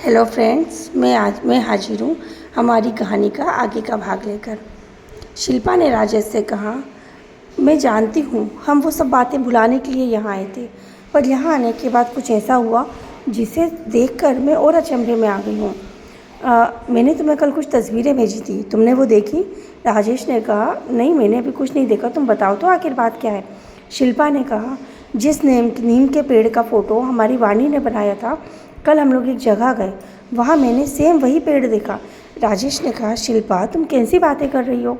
Hello friends, मैं हाजिर हूँ हमारी कहानी का आगे का भाग लेकर। शिल्पा ने राजेश से कहा, मैं जानती हूँ हम वो सब बातें भुलाने के लिए यहाँ आए थे, पर यहाँ आने के बाद कुछ ऐसा हुआ जिसे देखकर मैं और अचंभे में आ गई हूँ। मैंने तुम्हें कल कुछ तस्वीरें भेजी थी, तुमने वो देखी? राजेश ने कहा, नहीं मैंने अभी कुछ नहीं देखा, तुम बताओ तो आखिर बात क्या है। शिल्पा ने कहा, जिस नीम के पेड़ का फ़ोटो हमारी वाणी ने बनाया था, कल हम लोग एक जगह गए, वहाँ मैंने सेम वही पेड़ देखा। राजेश ने कहा, शिल्पा तुम कैसी बातें कर रही हो,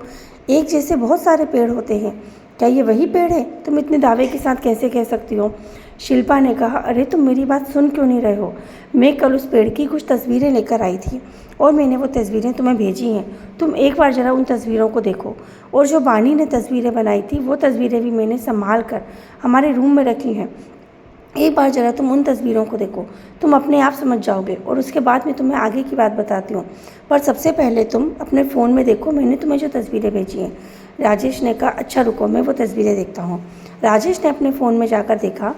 एक जैसे बहुत सारे पेड़ होते हैं, क्या ये वही पेड़ है? तुम इतने दावे के साथ कैसे कह सकती हो? शिल्पा ने कहा, अरे तुम मेरी बात सुन क्यों नहीं रहे हो? मैं कल उस पेड़ की कुछ तस्वीरें लेकर आई थी और मैंने वो तस्वीरें तुम्हें भेजी हैं, तुम एक बार ज़रा उन तस्वीरों को देखो। और जो बानी ने तस्वीरें बनाई थी वो तस्वीरें भी मैंने संभाल कर हमारे रूम में रखी हैं, एक बार ज़रा तुम उन तस्वीरों को देखो, तुम अपने आप समझ जाओगे और उसके बाद मैं तुम्हें आगे की बात बताती हूँ। पर सबसे पहले तुम अपने फ़ोन में देखो मैंने तुम्हें जो तस्वीरें भेजी हैं। राजेश ने कहा, अच्छा रुको मैं वो तस्वीरें देखता हूँ। राजेश ने अपने फ़ोन में जाकर देखा।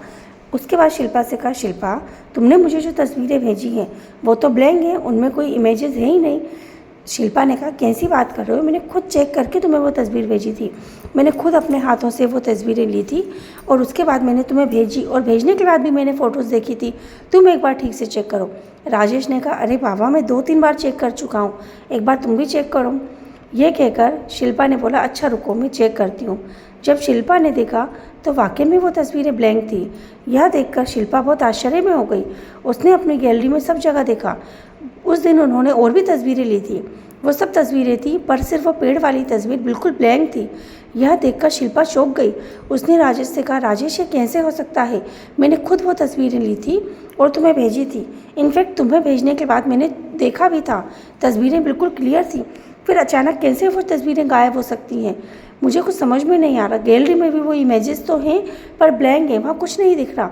उसके बाद शिल्पा से कहा, शिल्पा तुमने मुझे जो तस्वीरें भेजी हैं वो तो ब्लैंक हैं, उनमें कोई इमेजेस है ही नहीं। शिल्पा ने कहा, कैसी बात कर रहे हो? मैंने खुद चेक करके तुम्हें वो तस्वीर भेजी थी, मैंने खुद अपने हाथों से वो तस्वीरें ली थी और उसके बाद मैंने तुम्हें भेजी और भेजने के बाद भी मैंने फ़ोटोज़ देखी थी, तुम एक बार ठीक से चेक करो। राजेश ने कहा, अरे बाबा मैं 2-3 बार चेक कर चुका हूँ, एक बार तुम भी चेक करो। ये कहकर शिल्पा ने बोला, अच्छा रुको मैं चेक करती हूँ। जब शिल्पा ने देखा तो वाकई में वो तस्वीरें ब्लैंक थी। यह देखकर शिल्पा बहुत आश्चर्य में हो गई। उसने अपनी गैलरी में सब जगह देखा। उस दिन उन्होंने और भी तस्वीरें ली थी, वो सब तस्वीरें थी, पर सिर्फ वो पेड़ वाली तस्वीर बिल्कुल ब्लैंक थी। यह देखकर शिल्पा चौंक गई। उसने राजेश से कहा, राजेश ये कैसे हो सकता है? मैंने खुद वो तस्वीरें ली थी और तुम्हें भेजी थी। इनफैक्ट तुम्हें भेजने के बाद मैंने देखा भी था, तस्वीरें बिल्कुल क्लियर थी, फिर अचानक कैसे वो तस्वीरें गायब हो सकती हैं? मुझे कुछ समझ में नहीं आ रहा। गैलरी में भी वो इमेजेस तो हैं पर ब्लैंक है, वहाँ कुछ नहीं दिख रहा,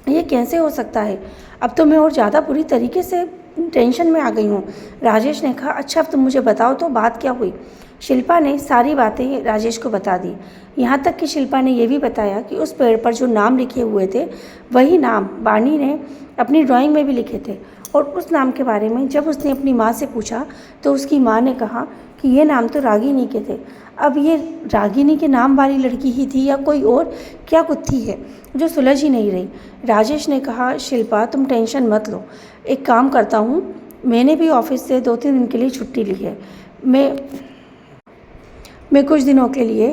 ये कैसे हो सकता है? अब तो मैं और ज़्यादा बुरी तरीके से टेंशन में आ गई हूँ। राजेश ने कहा, अच्छा अब तुम मुझे बताओ तो बात क्या हुई? शिल्पा ने सारी बातें राजेश को बता दी, यहाँ तक कि शिल्पा ने यह भी बताया कि उस पेड़ पर जो नाम लिखे हुए थे वही नाम बानी ने अपनी ड्राइंग में भी लिखे थे। और उस नाम के बारे में जब उसने अपनी माँ से पूछा तो उसकी माँ ने कहा कि ये नाम तो रागिनी के थे। अब ये रागिनी के नाम वाली लड़की ही थी या कोई और क्या गुत्थी है जो सुलझ ही नहीं रही। राजेश ने कहा, शिल्पा तुम टेंशन मत लो, एक काम करता हूँ, मैंने भी ऑफिस से 2-3 दिन के लिए छुट्टी ली है, मैं कुछ दिनों के लिए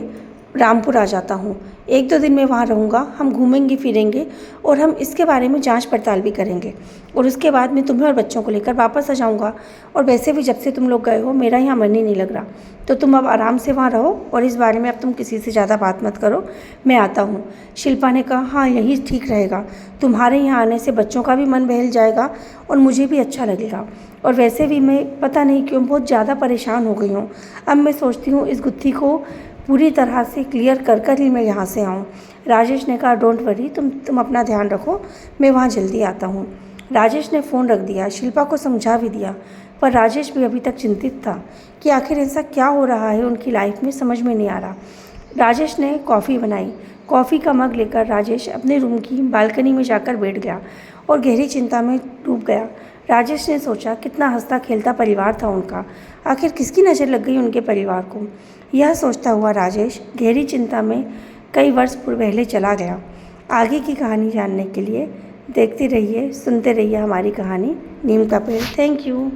रामपुर आ जाता हूँ, 1-2 दिन मैं वहाँ रहूँगा, हम घूमेंगे फिरेंगे और हम इसके बारे में जांच पड़ताल भी करेंगे और उसके बाद मैं तुम्हें और बच्चों को लेकर वापस आ जाऊँगा। और वैसे भी जब से तुम लोग गए हो मेरा यहाँ मन ही नहीं लग रहा, तो तुम अब आराम से वहाँ रहो और इस बारे में अब तुम किसी से ज़्यादा बात मत करो, मैं आता हूँ। शिल्पा ने कहा, हाँ यही ठीक रहेगा, तुम्हारे यहाँ आने से बच्चों का भी मन बहल जाएगा और मुझे भी अच्छा लगेगा। और वैसे भी मैं पता नहीं क्यों बहुत ज़्यादा परेशान हो गई हूँ, अब मैं सोचती हूँ इस गुत्थी को पूरी तरह से क्लियर कर कर ही मैं यहाँ से आऊँ। राजेश ने कहा, डोंट वरी, तुम अपना ध्यान रखो, मैं वहाँ जल्दी आता हूँ। राजेश ने फ़ोन रख दिया, शिल्पा को समझा भी दिया, पर राजेश भी अभी तक चिंतित था कि आखिर ऐसा क्या हो रहा है उनकी लाइफ में, समझ में नहीं आ रहा। राजेश ने कॉफ़ी बनाई, कॉफ़ी का मग लेकर राजेश अपने रूम की बालकनी में जाकर बैठ गया और गहरी चिंता में डूब गया। राजेश ने सोचा, कितना हंसता खेलता परिवार था उनका, आखिर किसकी नज़र लग गई उनके परिवार को? यह सोचता हुआ राजेश गहरी चिंता में कई वर्ष पहले चला गया। आगे की कहानी जानने के लिए देखते रहिए, सुनते रहिए हमारी कहानी नीम का पेड़। Thank you.